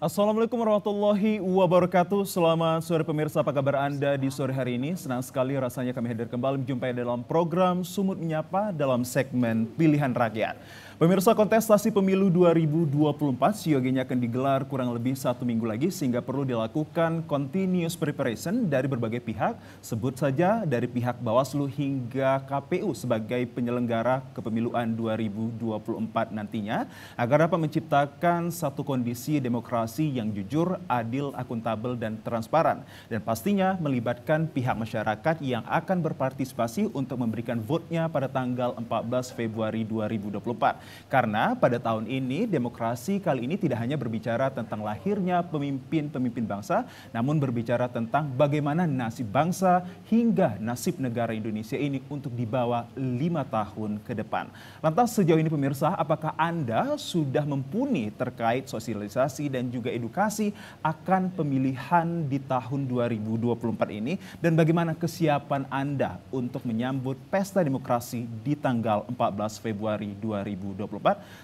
Assalamualaikum warahmatullahi wabarakatuh. Selamat sore pemirsa, apa kabar Anda di sore hari ini? Senang sekali rasanya kami hadir kembali menjumpai dalam program Sumut Menyapa dalam segmen Pilihan Rakyat. Pemirsa, kontestasi pemilu 2024 siogianya akan digelar kurang lebih 1 minggu lagi sehingga perlu dilakukan continuous preparation dari berbagai pihak, sebut saja dari pihak Bawaslu hingga KPU sebagai penyelenggara kepemiluan 2024 nantinya agar dapat menciptakan satu kondisi demokrasi yang jujur, adil, akuntabel, dan transparan. Dan pastinya melibatkan pihak masyarakat yang akan berpartisipasi untuk memberikan vote-nya pada tanggal 14 Februari 2024. Karena pada tahun ini demokrasi kali ini tidak hanya berbicara tentang lahirnya pemimpin-pemimpin bangsa, namun berbicara tentang bagaimana nasib bangsa hingga nasib negara Indonesia ini untuk dibawa 5 tahun ke depan. Lantas sejauh ini pemirsa, apakah Anda sudah mumpuni terkait sosialisasi dan juga edukasi akan pemilihan di tahun 2024 ini? Dan bagaimana kesiapan Anda untuk menyambut pesta demokrasi di tanggal 14 Februari 2024?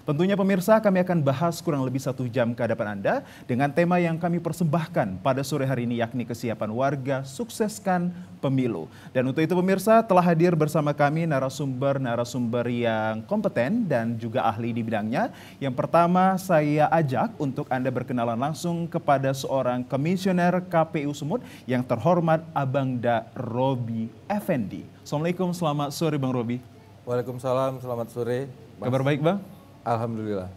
Tentunya pemirsa, kami akan bahas kurang lebih 1 jam ke hadapan Anda dengan tema yang kami persembahkan pada sore hari ini, yakni kesiapan warga sukseskan pemilu. Dan untuk itu pemirsa, telah hadir bersama kami narasumber yang kompeten dan juga ahli di bidangnya. Yang pertama saya ajak untuk Anda berkenalan langsung kepada seorang komisioner KPU Sumut yang terhormat Abangda Robi Effendi. Assalamualaikum, selamat sore Bang Robi. Waalaikumsalam, selamat sore. Mas. Kabar baik Bang? Alhamdulillah.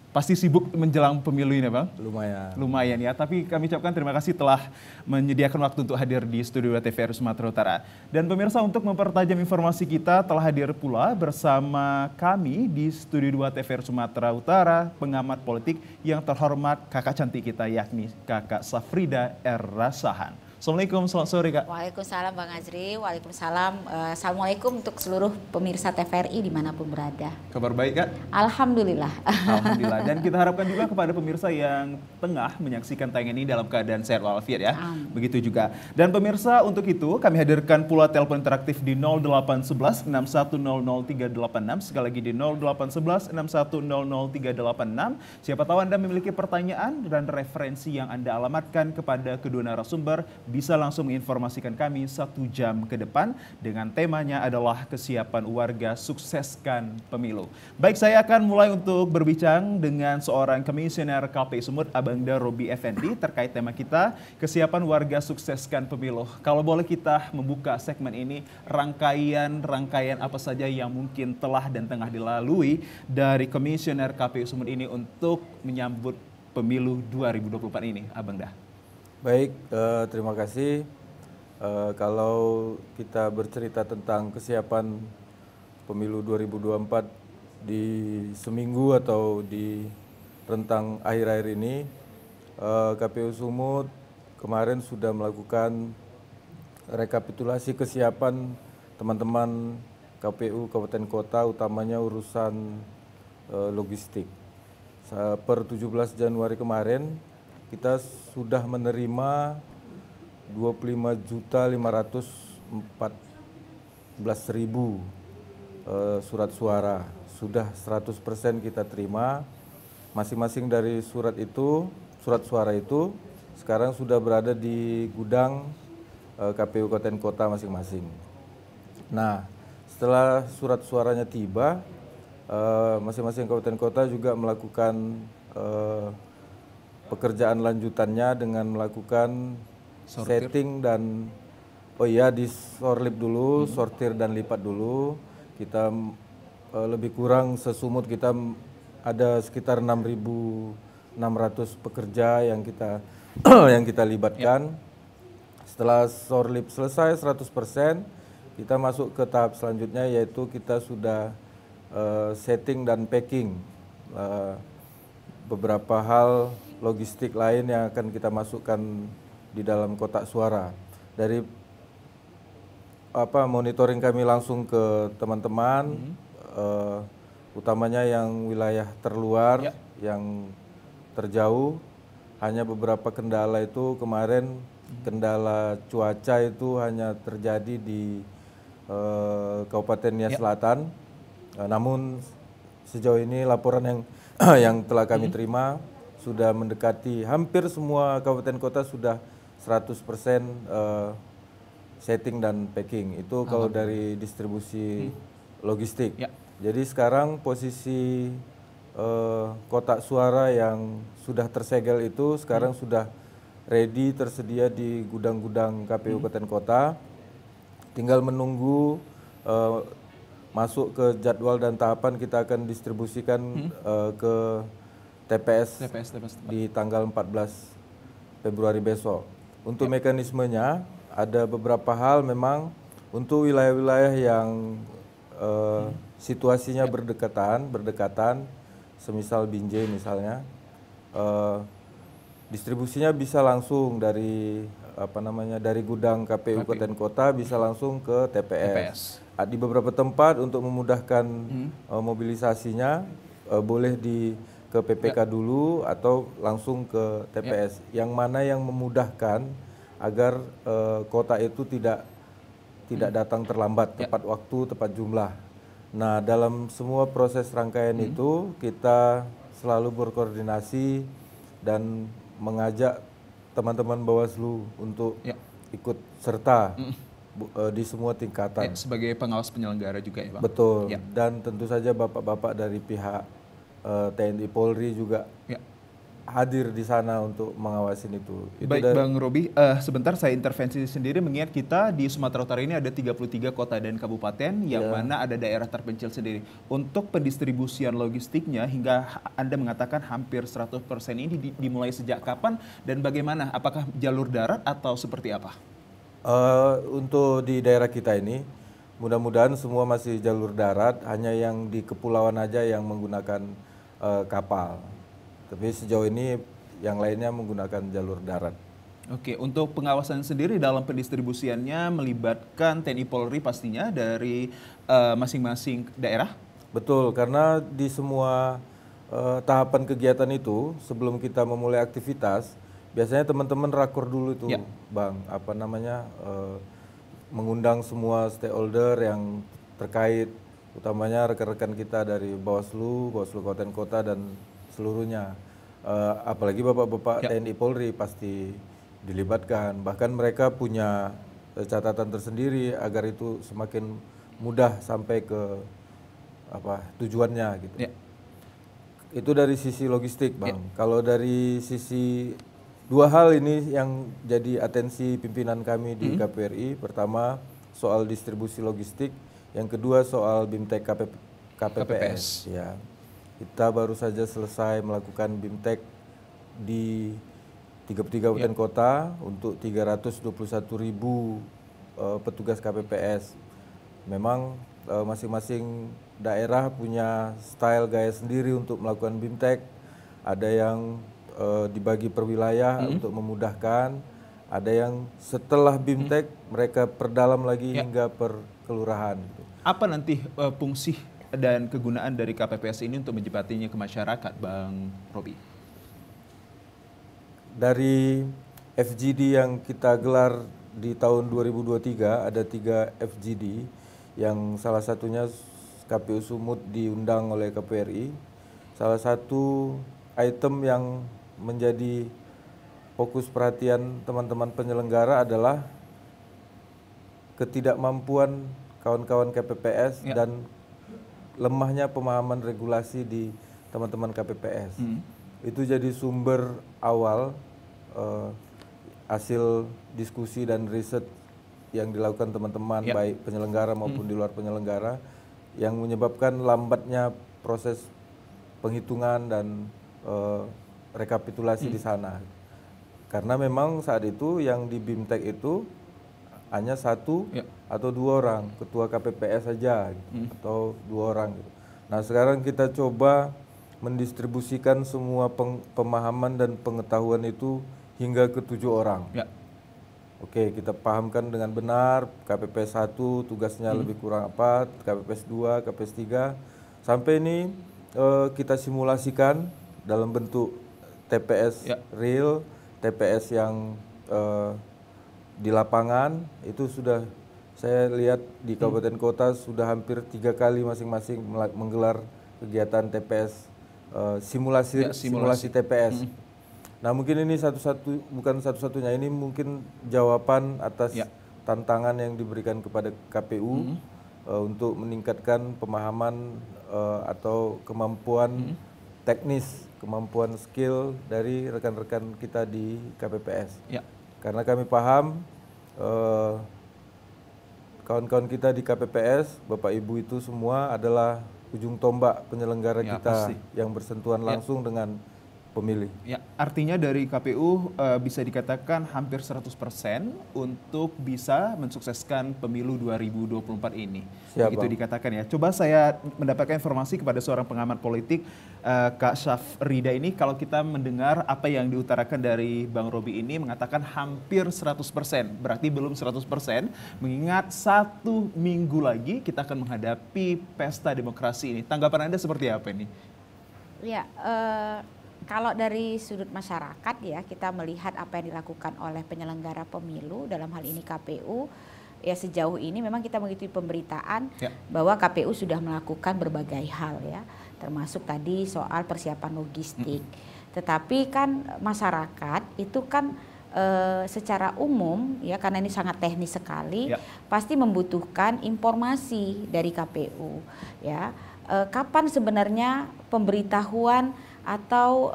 Pasti sibuk menjelang pemilu ini Bang? Lumayan. Lumayan ya, tapi kami ucapkan terima kasih telah menyediakan waktu untuk hadir di studio TVRI Sumatera Utara. Dan pemirsa, untuk mempertajam informasi kita telah hadir pula bersama kami di studio 2 TVRI Sumatera Utara, pengamat politik yang terhormat kakak cantik kita, yakni Kakak Safrida R. Rasahan. Assalamualaikum, selamat sore Kak. Waalaikumsalam Bang Azri, waalaikumsalam. Assalamualaikum untuk seluruh pemirsa TVRI dimanapun berada. Kabar baik Kak? Alhamdulillah. Alhamdulillah. Dan kita harapkan juga kepada pemirsa yang tengah menyaksikan tayangan ini dalam keadaan sehat walafiat ya. Begitu juga. Dan pemirsa, untuk itu kami hadirkan pula telepon interaktif di 0811 6100386. Sekali lagi di 0811 6100386. Siapa tahu Anda memiliki pertanyaan dan referensi yang Anda alamatkan kepada kedua narasumber, bisa langsung menginformasikan kami 1 jam ke depan dengan temanya adalah kesiapan warga sukseskan pemilu. Baik, saya akan mulai untuk berbincang dengan seorang komisioner KPU Sumut, Abangda Robi Effendi, terkait tema kita, kesiapan warga sukseskan pemilu. Kalau boleh kita membuka segmen ini, rangkaian apa saja yang mungkin telah dan tengah dilalui dari komisioner KPU Sumut ini untuk menyambut pemilu 2024 ini, Abangda. Baik, terima kasih. Kalau kita bercerita tentang kesiapan pemilu 2024 di seminggu atau di rentang akhir-akhir ini, KPU Sumut kemarin sudah melakukan rekapitulasi kesiapan teman-teman KPU Kabupaten Kota, utamanya urusan logistik. Per 17 Januari kemarin, kita sudah menerima 25.514.000 surat suara. Sudah 100% kita terima. Masing-masing dari surat suara itu sekarang sudah berada di gudang KPU Kabupaten Kota masing-masing. Nah, setelah surat suaranya tiba, masing-masing kabupaten kota juga melakukan pekerjaan lanjutannya dengan melakukan setting dan di sorlip dulu, sortir dan lipat dulu. Kita lebih kurang sesumut kita ada sekitar 6.600 pekerja yang kita yang kita libatkan. Setelah sorlip selesai 100%, kita masuk ke tahap selanjutnya, yaitu kita sudah setting dan packing beberapa hal logistik lain yang akan kita masukkan di dalam kotak suara. Dari monitoring kami langsung ke teman-teman, utamanya yang wilayah terluar, yang terjauh. Hanya beberapa kendala itu kemarin, kendala cuaca itu hanya terjadi di Kabupaten Nia Selatan. Namun sejauh ini laporan yang telah kami terima, sudah mendekati hampir semua kabupaten kota sudah 100% setting dan packing. Itu kalau dari distribusi logistik. Ya. Jadi sekarang posisi kotak suara yang sudah tersegel itu sekarang sudah ready, tersedia di gudang-gudang KPU Kabupaten Kota. Tinggal menunggu masuk ke jadwal dan tahapan, kita akan distribusikan ke TPS di tanggal 14 Februari besok. Untuk mekanismenya ada beberapa hal memang untuk wilayah-wilayah yang situasinya berdekatan, semisal Binjai misalnya, distribusinya bisa langsung dari dari gudang KPU Kabupaten Kota bisa langsung ke TPS. Di beberapa tempat untuk memudahkan mobilisasinya boleh ke PPK dulu atau langsung ke TPS. Yang mana yang memudahkan agar kota itu tidak datang terlambat, tepat waktu, tepat jumlah. Nah, dalam semua proses rangkaian itu kita selalu berkoordinasi dan mengajak teman-teman Bawaslu untuk ikut serta di semua tingkatan. Sebagai pengawas penyelenggara juga ya Bang? Betul, dan tentu saja bapak-bapak dari pihak TNI Polri juga hadir di sana untuk mengawasin itu. Baik Bang Robi, sebentar saya intervensi sendiri, mengingat kita di Sumatera Utara ini ada 33 kota dan kabupaten yang mana ada daerah terpencil sendiri. Untuk pendistribusian logistiknya hingga Anda mengatakan hampir 100% ini dimulai sejak kapan dan bagaimana? Apakah jalur darat atau seperti apa? Untuk di daerah kita ini mudah-mudahan semua masih jalur darat, hanya yang di kepulauan aja yang menggunakan kapal. Tapi sejauh ini yang lainnya menggunakan jalur darat. Oke, untuk pengawasan sendiri dalam pendistribusiannya melibatkan TNI Polri pastinya dari masing-masing daerah? Betul, karena di semua tahapan kegiatan itu sebelum kita memulai aktivitas, biasanya teman-teman rakor dulu itu, Bang, mengundang semua stakeholder yang terkait, utamanya rekan-rekan kita dari Bawaslu Kabupaten Kota dan seluruhnya. Apalagi bapak-bapak TNI Polri pasti dilibatkan. Bahkan mereka punya catatan tersendiri agar itu semakin mudah sampai ke tujuannya gitu. Itu dari sisi logistik, Bang. Kalau dari sisi dua hal ini yang jadi atensi pimpinan kami di KPRI. Pertama soal distribusi logistik, yang kedua soal BIMTEK KPPS. Ya. Kita baru saja selesai melakukan BIMTEK di 33 kabupaten kota untuk 321.000 petugas KPPS. Memang masing-masing daerah punya style gaya sendiri untuk melakukan BIMTEK. Ada yang dibagi per wilayah untuk memudahkan, ada yang setelah BIMTEK mereka perdalam lagi hingga per kelurahan. Apa nanti fungsi dan kegunaan dari KPPS ini untuk menjembatinya ke masyarakat, Bang Robi? Dari FGD yang kita gelar di tahun 2023 ada 3 FGD yang salah satunya KPU Sumut diundang oleh KPRI. Salah satu item yang menjadi fokus perhatian teman-teman penyelenggara adalah ketidakmampuan kawan-kawan KPPS dan lemahnya pemahaman regulasi di teman-teman KPPS. Itu jadi sumber awal hasil diskusi dan riset yang dilakukan teman-teman baik penyelenggara maupun di luar penyelenggara yang menyebabkan lambatnya proses penghitungan dan rekapitulasi di sana. Karena memang saat itu yang di BIMTEK itu hanya 1 atau 2 orang, ketua KPPS saja gitu, atau 2 orang gitu. Nah sekarang kita coba mendistribusikan semua pemahaman dan pengetahuan itu hingga ke 7 orang. Oke, kita pahamkan dengan benar, KPPS 1 tugasnya lebih kurang apa, KPPS 2, KPPS 3, sampai ini kita simulasikan dalam bentuk TPS real, TPS yang di lapangan, itu sudah saya lihat di kabupaten kota sudah hampir 3 kali masing-masing menggelar kegiatan TPS simulasi TPS. Nah mungkin ini bukan satu-satunya, ini mungkin jawaban atas tantangan yang diberikan kepada KPU untuk meningkatkan pemahaman atau kemampuan teknis, kemampuan skill dari rekan-rekan kita di KPPS. Karena kami paham kawan-kawan kita di KPPS, Bapak Ibu itu semua adalah ujung tombak penyelenggara kita yang bersentuhan langsung dengan pemilih. Ya, artinya dari KPU bisa dikatakan hampir 100% untuk bisa mensukseskan pemilu 2024 ini. Begitu dikatakan ya. Coba saya mendapatkan informasi kepada seorang pengamat politik, Kak Syafrida ini, kalau kita mendengar apa yang diutarakan dari Bang Robi ini mengatakan hampir 100%, berarti belum 100%, mengingat 1 minggu lagi kita akan menghadapi pesta demokrasi ini. Tanggapan Anda seperti apa ini? Ya, kalau dari sudut masyarakat ya, kita melihat apa yang dilakukan oleh penyelenggara pemilu, dalam hal ini KPU, ya sejauh ini memang kita mengikuti pemberitaan bahwa KPU sudah melakukan berbagai hal ya, termasuk tadi soal persiapan logistik. Tetapi kan masyarakat itu kan secara umum ya, karena ini sangat teknis sekali, pasti membutuhkan informasi dari KPU ya. Kapan sebenarnya pemberitahuan atau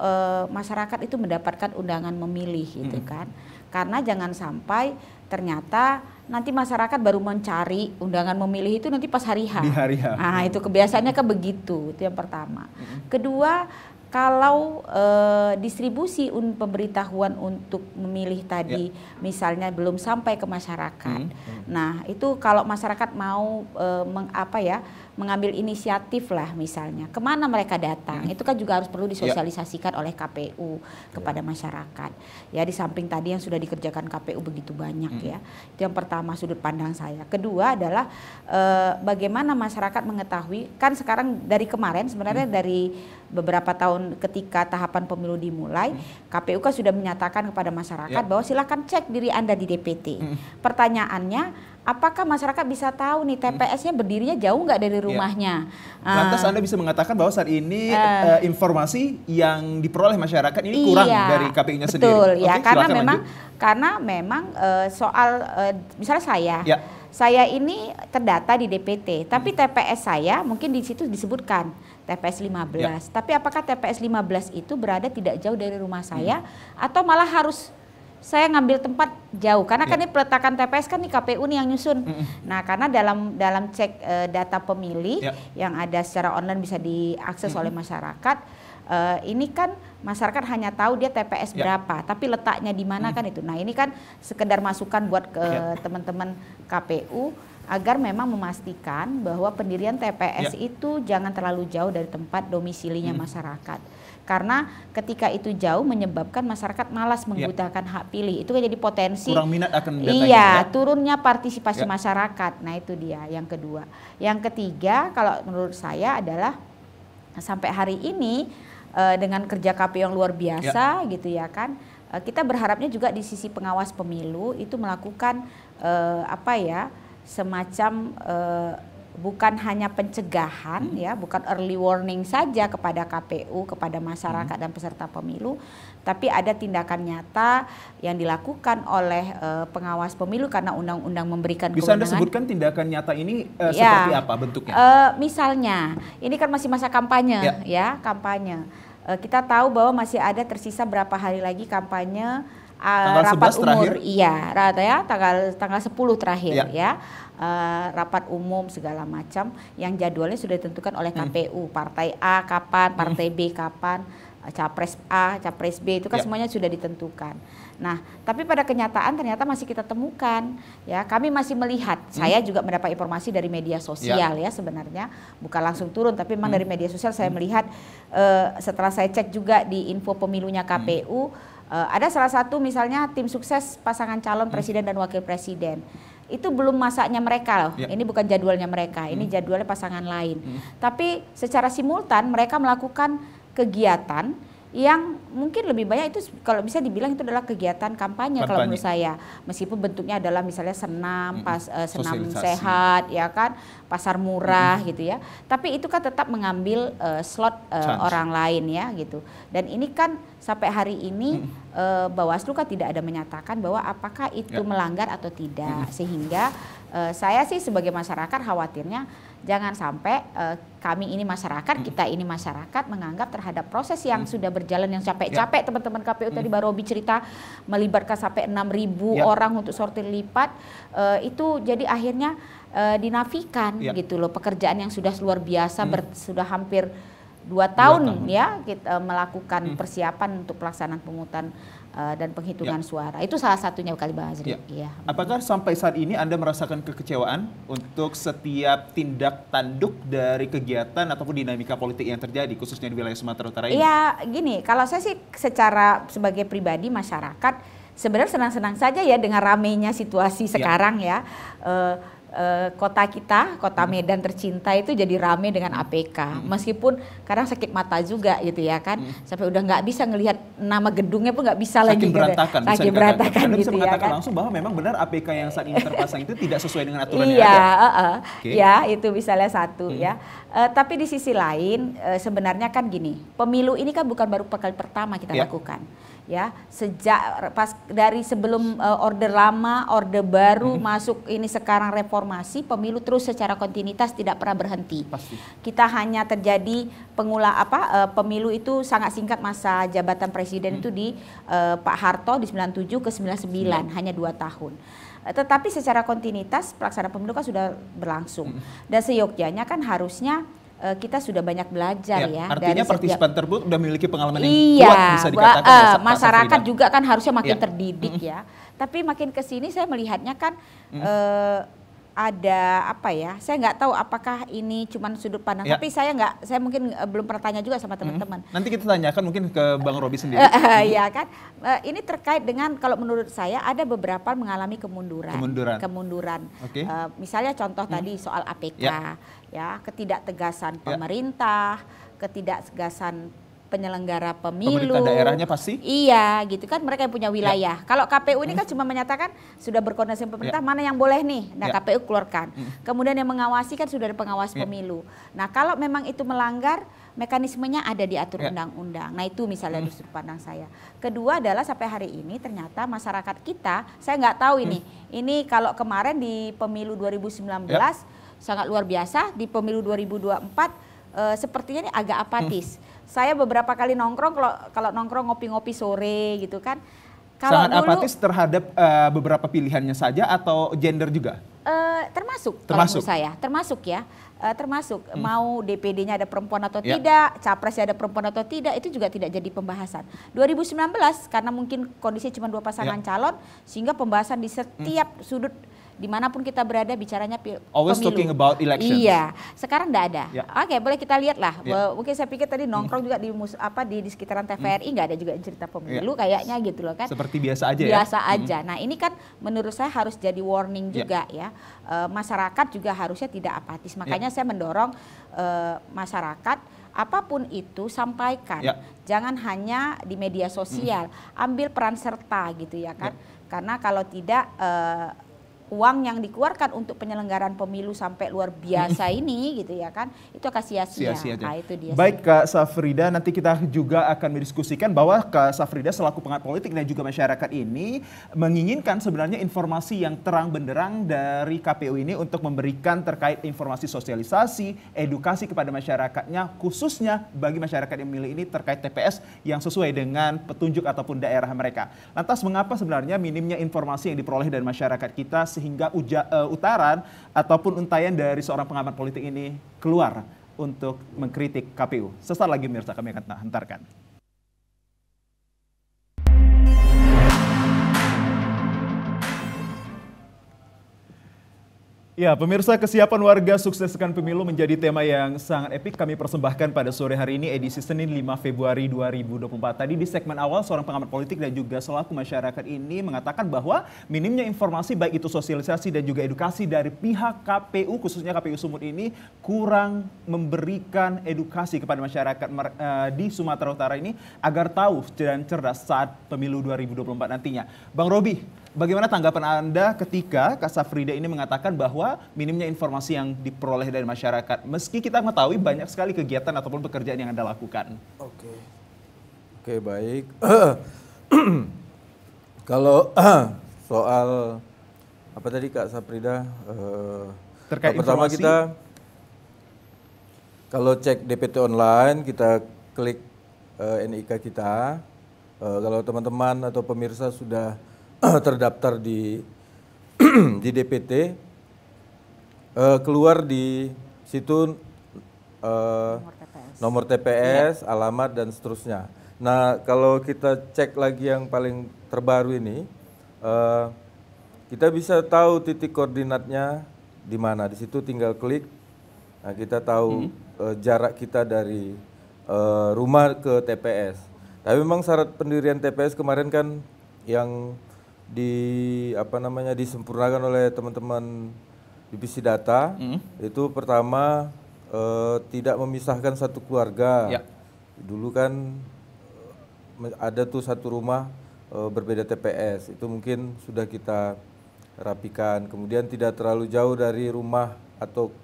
masyarakat itu mendapatkan undangan memilih gitu kan. Karena jangan sampai ternyata nanti masyarakat baru mencari undangan memilih itu nanti pas hari H. Di hari H. Nah itu kebiasaannya kan begitu, itu yang pertama. Kedua, kalau distribusi pemberitahuan untuk memilih tadi misalnya belum sampai ke masyarakat. Nah itu kalau masyarakat mau mengambil inisiatif lah misalnya, kemana mereka datang, itu kan juga harus perlu disosialisasikan oleh KPU kepada masyarakat. Ya di samping tadi yang sudah dikerjakan KPU begitu banyak ya, itu yang pertama sudut pandang saya. Kedua adalah bagaimana masyarakat mengetahui, kan sekarang dari kemarin sebenarnya dari beberapa tahun ketika tahapan pemilu dimulai, KPU kan sudah menyatakan kepada masyarakat bahwa silakan cek diri Anda di DPT. Pertanyaannya, apakah masyarakat bisa tahu nih TPS-nya berdirinya jauh nggak dari rumahnya? Lantas Anda bisa mengatakan bahwa saat ini informasi yang diperoleh masyarakat ini kurang dari KPU-nya sendiri. Betul ya, karena memang soal misalnya saya ini terdata di DPT, tapi TPS saya mungkin di situ disebutkan TPS 15. Tapi apakah TPS 15 itu berada tidak jauh dari rumah saya atau malah harus saya ngambil tempat jauh, karena kan ini peletakan TPS kan di KPU nih yang nyusun. Nah karena dalam cek data pemilih yang ada secara online bisa diakses oleh masyarakat, ini kan masyarakat hanya tahu dia TPS berapa, tapi letaknya di mana kan itu. Nah ini kan sekedar masukan buat ke teman-teman KPU agar memang memastikan bahwa pendirian TPS itu jangan terlalu jauh dari tempat domisilinya masyarakat. Karena ketika itu jauh menyebabkan masyarakat malas menggunakan hak pilih. Itu kan jadi potensi kurang minat akan datanya. Turunnya partisipasi masyarakat. Nah itu dia yang kedua. Yang ketiga kalau menurut saya adalah sampai hari ini dengan kerja KPU yang luar biasa gitu ya kan, kita berharapnya juga di sisi pengawas pemilu itu melakukan semacam bukan hanya pencegahan ya, bukan early warning saja kepada KPU, kepada masyarakat dan peserta pemilu, tapi ada tindakan nyata yang dilakukan oleh pengawas pemilu karena undang-undang memberikan kewenangan. Bisa Anda sebutkan tindakan nyata ini seperti apa bentuknya? Misalnya, ini kan masih masa kampanye ya, kampanye. Kita tahu bahwa masih ada tersisa berapa hari lagi kampanye rapat umur, tanggal 10 terakhir ya. Rapat umum segala macam yang jadwalnya sudah ditentukan oleh KPU, partai A kapan, partai B kapan, capres A, capres B itu kan semuanya sudah ditentukan. Nah, tapi pada kenyataan ternyata masih kita temukan ya, kami masih melihat, saya juga mendapat informasi dari media sosial ya sebenarnya, bukan langsung turun tapi memang dari media sosial saya melihat setelah saya cek juga di info pemilunya KPU, ada salah satu misalnya tim sukses pasangan calon presiden dan wakil presiden. Itu belum masaknya mereka loh, ini bukan jadwalnya mereka, ini jadwalnya pasangan lain. Tapi secara simultan mereka melakukan kegiatan yang mungkin lebih banyak itu kalau bisa dibilang itu adalah kegiatan kampanye kalau menurut saya, meskipun bentuknya adalah misalnya senam, senam sehat ya kan, pasar murah gitu ya, tapi itu kan tetap mengambil slot orang lain ya gitu. Dan ini kan sampai hari ini Bawaslu kan tidak ada menyatakan bahwa apakah itu melanggar atau tidak, sehingga saya sih sebagai masyarakat khawatirnya jangan sampai kami ini masyarakat, kita ini masyarakat menganggap terhadap proses yang sudah berjalan yang capek-capek, teman-teman KPU tadi Mbak Robi cerita melibatkan sampai 6.000 orang untuk sortir lipat, itu jadi akhirnya dinafikan gitu loh, pekerjaan yang sudah luar biasa, sudah hampir 2 tahun ya kita melakukan persiapan untuk pelaksanaan pemungutan dan penghitungan suara. Itu salah satunya kali Bang Azri. Ya. Apakah sampai saat ini Anda merasakan kekecewaan untuk setiap tindak tanduk dari kegiatan ataupun dinamika politik yang terjadi khususnya di wilayah Sumatera Utara ini? Iya, gini, kalau saya sih secara sebagai pribadi masyarakat sebenarnya senang-senang saja ya dengan ramainya situasi sekarang ya. Kota kita, kota Medan tercinta itu jadi rame dengan APK. Meskipun kadang sakit mata juga gitu ya kan. Sampai udah nggak bisa ngelihat nama gedungnya pun nggak bisa lagi. Saking berantakan. Saking berantakan Anda gitu bisa mengatakan ya kan. langsung bahwa memang benar APK yang saat ini terpasang itu tidak sesuai dengan aturan yang ada. Iya, ya itu misalnya satu ya. Tapi di sisi lain sebenarnya kan gini, pemilu ini kan bukan baru kali pertama kita lakukan. Ya, sejak dari sebelum orde lama, orde baru masuk ini sekarang reformasi, pemilu terus secara kontinuitas tidak pernah berhenti. Pasti. Kita hanya terjadi pemilu itu sangat singkat masa jabatan presiden itu di Pak Harto di 97 ke 99 hanya 2 tahun. Tetapi secara kontinuitas pelaksanaan pemilu kan sudah berlangsung. Dan seyogyanya kan harusnya kita sudah banyak belajar ya. Artinya dari partisipan tersebut sudah memiliki pengalaman yang kuat bisa dikatakan. Masyarakat juga kan harusnya makin terdidik ya. Tapi makin ke sini saya melihatnya kan ada apa ya? Saya nggak tahu apakah ini cuma sudut pandang. Tapi saya mungkin belum pernah tanya juga sama teman-teman. Nanti kita tanyakan mungkin ke Bang Robi sendiri. Ya kan. Ini terkait dengan kalau menurut saya ada beberapa mengalami kemunduran. Okay. Misalnya contoh tadi soal APK, ya ketidaktegasan pemerintah, ketidaktegasan penyelenggara pemilu. Pemerintah daerahnya pasti? Iya, gitu kan mereka yang punya wilayah. Kalau KPU ini kan cuma menyatakan sudah berkoordinasi dengan pemerintah mana yang boleh nih, nah KPU keluarkan. Kemudian yang mengawasi kan sudah ada pengawas pemilu. Nah kalau memang itu melanggar, mekanismenya ada diatur undang-undang. Nah itu misalnya di sudut pandang saya. Kedua adalah sampai hari ini ternyata masyarakat kita, saya nggak tahu ini kalau kemarin di pemilu 2019 sangat luar biasa, di pemilu 2024 sepertinya ini agak apatis. Saya beberapa kali nongkrong, kalau nongkrong ngopi-ngopi sore gitu kan. Kalau sangat apatis terhadap beberapa pilihannya saja atau gender juga? Termasuk. Kalau menurut saya, termasuk ya. Termasuk mau DPD-nya ada perempuan atau tidak, capresnya ada perempuan atau tidak, itu juga tidak jadi pembahasan. 2019 karena mungkin kondisi cuma 2 pasangan calon, sehingga pembahasan di setiap sudut dimanapun kita berada bicaranya always pemilu. Talking about elections. Iya, sekarang enggak ada. Oke, boleh kita lihat lah. Mungkin saya pikir tadi nongkrong juga di sekitaran TVRI nggak ada juga cerita pemilu kayaknya gitu loh kan. Seperti biasa aja biasa aja. Nah ini kan menurut saya harus jadi warning juga ya. Masyarakat juga harusnya tidak apatis. Makanya saya mendorong masyarakat apapun itu sampaikan. Jangan hanya di media sosial. Ambil peran serta gitu ya kan. Karena kalau tidak uang yang dikeluarkan untuk penyelenggaraan pemilu sampai luar biasa ini gitu ya kan, itu akan sia-sia. Nah, itu dia. Baik Kak Safrida, nanti kita juga akan mendiskusikan bahwa Kak Safrida selaku pengamat politik dan juga masyarakat ini menginginkan sebenarnya informasi yang terang benderang dari KPU ini untuk memberikan terkait informasi sosialisasi, edukasi kepada masyarakatnya, khususnya bagi masyarakat yang memilih ini terkait TPS yang sesuai dengan petunjuk ataupun daerah mereka. Lantas mengapa sebenarnya minimnya informasi yang diperoleh dari masyarakat kita sehingga utaran ataupun untayan dari seorang pengamat politik ini keluar untuk mengkritik KPU. Sesaat lagi pemirsa kami akan hantarkan. Ya, pemirsa, kesiapan warga sukseskan pemilu menjadi tema yang sangat epik kami persembahkan pada sore hari ini edisi Senin 5 Februari 2024. Tadi di segmen awal seorang pengamat politik dan juga selaku masyarakat ini mengatakan bahwa minimnya informasi baik itu sosialisasi dan juga edukasi dari pihak KPU khususnya KPU Sumut ini kurang memberikan edukasi kepada masyarakat di Sumatera Utara ini agar tahu dan cerdas saat pemilu 2024 nantinya. Bang Robi, bagaimana tanggapan Anda ketika Kak Safrida ini mengatakan bahwa minimnya informasi yang diperoleh dari masyarakat, meski kita mengetahui banyak sekali kegiatan ataupun pekerjaan yang Anda lakukan? Oke, baik. Kalau soal apa tadi Kak Safrida? Terkait pertama informasi, kita kalau cek DPT online, kita klik NIK kita. Kalau teman-teman atau pemirsa sudah terdaftar di DPT, keluar di situ nomor TPS, alamat dan seterusnya. Nah, kalau kita cek lagi yang paling terbaru ini, kita bisa tahu titik koordinatnya di mana. Di situ tinggal klik. Nah, kita tahu jarak kita dari rumah ke TPS. Tapi memang syarat pendirian TPS kemarin kan yang disempurnakan oleh teman-teman divisi data, itu pertama tidak memisahkan satu keluarga. Ya. Dulu kan ada tuh satu rumah berbeda TPS, itu mungkin sudah kita rapikan. Kemudian tidak terlalu jauh dari rumah atau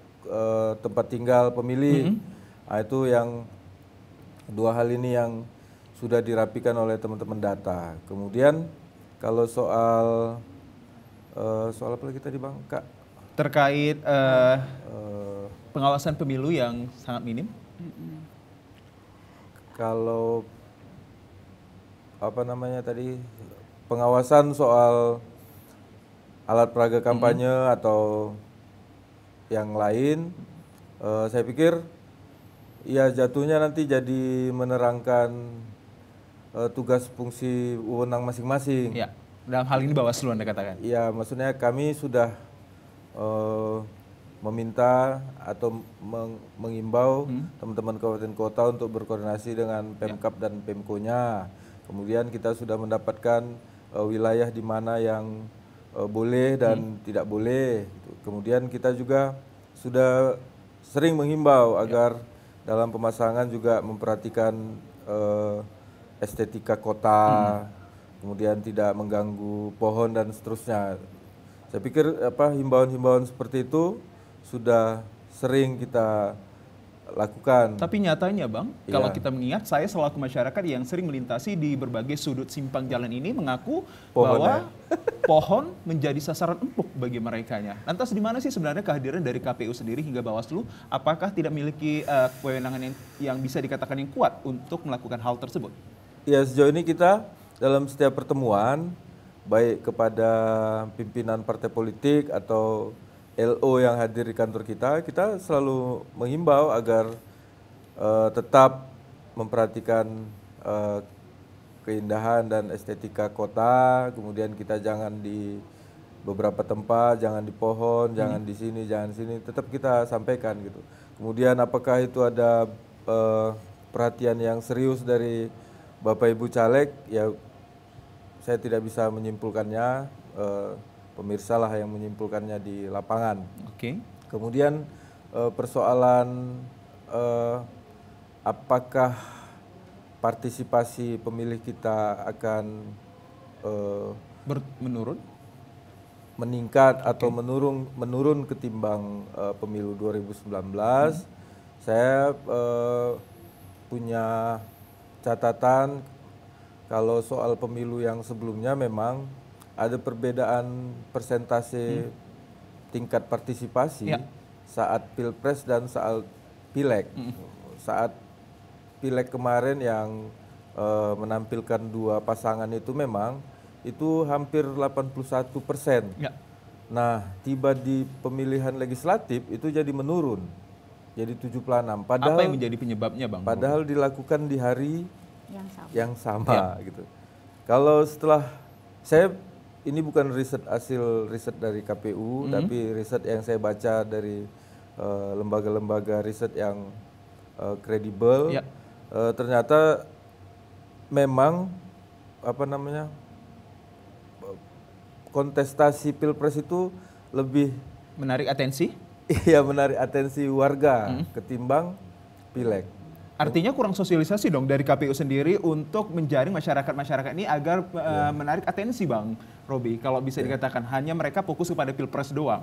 tempat tinggal pemilih. Nah, itu yang dua hal ini yang sudah dirapikan oleh teman-teman data. Kemudian kalau soal apa lagi tadi Bang Kak? Terkait pengawasan pemilu yang sangat minim. Kalau tadi pengawasan soal alat peraga kampanye atau yang lain, saya pikir ya jatuhnya nanti jadi menerangkan tugas fungsi wewenang masing-masing. Ya, dalam hal ini Bawaslu Anda katakan. Ya, maksudnya kami sudah meminta atau mengimbau teman-teman kabupaten kota untuk berkoordinasi dengan Pemkab dan Pemko-nya. Kemudian kita sudah mendapatkan wilayah di mana yang boleh dan tidak boleh. Kemudian kita juga sudah sering menghimbau agar dalam pemasangan juga memperhatikan estetika kota, kemudian tidak mengganggu pohon dan seterusnya. Saya pikir himbauan-himbauan seperti itu sudah sering kita lakukan. Tapi nyatanya Bang, kalau kita mengingat, saya selaku masyarakat yang sering melintasi di berbagai sudut simpang jalan ini mengaku bahwa pohon menjadi sasaran empuk bagi merekanya. Lantas di mana sih sebenarnya kehadiran dari KPU sendiri hingga Bawaslu? Apakah tidak memiliki kewenangan yang bisa dikatakan yang kuat untuk melakukan hal tersebut? Ya, sejauh ini kita dalam setiap pertemuan, baik kepada pimpinan partai politik atau LO yang hadir di kantor kita selalu menghimbau agar tetap memperhatikan keindahan dan estetika kota. Kemudian kita jangan di beberapa tempat, jangan di pohon, jangan di sini, jangan di sini. Tetap kita sampaikan gitu. Kemudian apakah itu ada perhatian yang serius dari Bapak Ibu caleg, ya saya tidak bisa menyimpulkannya, pemirsa lah yang menyimpulkannya di lapangan. Oke. Kemudian persoalan apakah partisipasi pemilih kita akan meningkat atau menurun ketimbang pemilu 2019, saya punya catatan kalau soal pemilu yang sebelumnya memang ada perbedaan persentase tingkat partisipasi saat Pilpres dan saat Pileg. Saat Pileg kemarin yang menampilkan dua pasangan itu memang itu hampir 81%. Nah, tiba di pemilihan legislatif itu jadi menurun. Jadi 76. Padahal, apa yang menjadi penyebabnya Bang? Padahal dilakukan di hari yang sama gitu. Kalau setelah saya ini bukan hasil riset dari KPU, tapi riset yang saya baca dari lembaga-lembaga riset yang kredibel. Ya. Ternyata memang apa namanya, kontestasi pilpres itu lebih menarik atensi. Iya, menarik atensi warga ketimbang pileg. Artinya kurang sosialisasi dong dari KPU sendiri untuk menjaring masyarakat ini agar menarik atensi, Bang Robi. Kalau bisa dikatakan hanya mereka fokus kepada pilpres doang.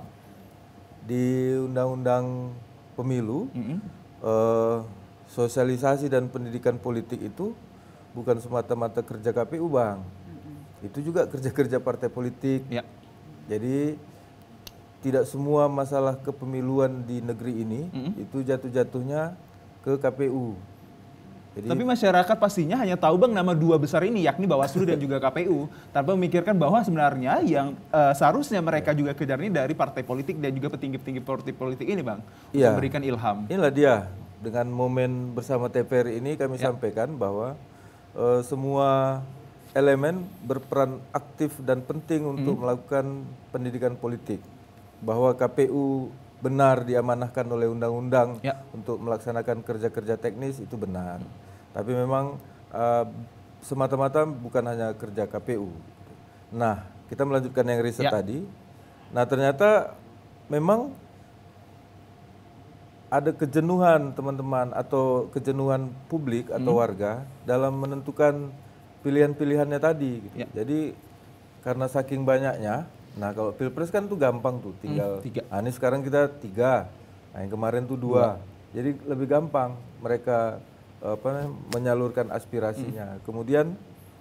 Di Undang-Undang Pemilu, sosialisasi dan pendidikan politik itu bukan semata-mata kerja KPU, Bang. Itu juga kerja-kerja partai politik. Ya. Jadi tidak semua masalah kepemiluan di negeri ini itu jatuh-jatuhnya ke KPU. Jadi, tapi masyarakat pastinya hanya tahu, Bang, nama dua besar ini, yakni Bawaslu dan juga KPU, tanpa memikirkan bahwa sebenarnya yang seharusnya mereka juga kejar ini dari partai politik dan juga petinggi-petinggi politik ini, Bang, untuk memberikan ilham. Inilah dia, dengan momen bersama TPR ini kami sampaikan bahwa semua elemen berperan aktif dan penting untuk melakukan pendidikan politik. Bahwa KPU benar diamanahkan oleh undang-undang untuk melaksanakan kerja-kerja teknis, itu benar. Tapi memang semata-mata bukan hanya kerja KPU. Nah, kita melanjutkan yang riset tadi. Nah, ternyata memang ada kejenuhan teman-teman atau kejenuhan publik atau warga dalam menentukan pilihan-pilihannya tadi. Gitu. Jadi karena saking banyaknya, nah kalau pilpres kan tuh gampang tuh, tinggal Anies sekarang kita 3, nah yang kemarin tuh 2. Jadi lebih gampang mereka menyalurkan aspirasinya. Kemudian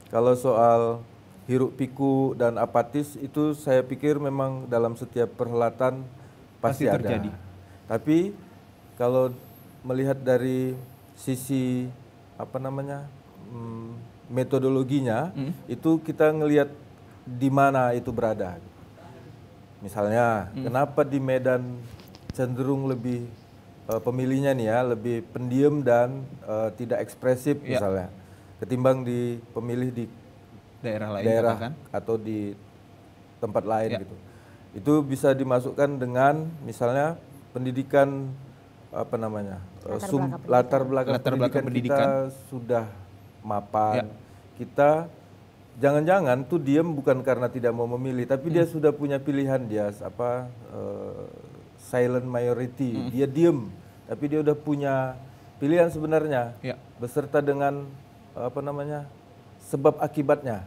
kalau soal hiruk pikuk dan apatis itu saya pikir memang dalam setiap perhelatan pasti terjadi. Tapi kalau melihat dari sisi metodologinya, itu kita ngelihat di mana itu berada. Misalnya, kenapa di Medan cenderung lebih pemilihnya nih ya, lebih pendiam dan tidak ekspresif misalnya, ketimbang di pemilih di daerah lain, atau di tempat lain gitu. Itu bisa dimasukkan dengan misalnya pendidikan latar belakang pendidikan kita sudah mapan. Kita jangan-jangan tuh diem bukan karena tidak mau memilih, tapi dia sudah punya pilihan, dia silent majority, dia diem, tapi dia udah punya pilihan sebenarnya, beserta dengan sebab akibatnya.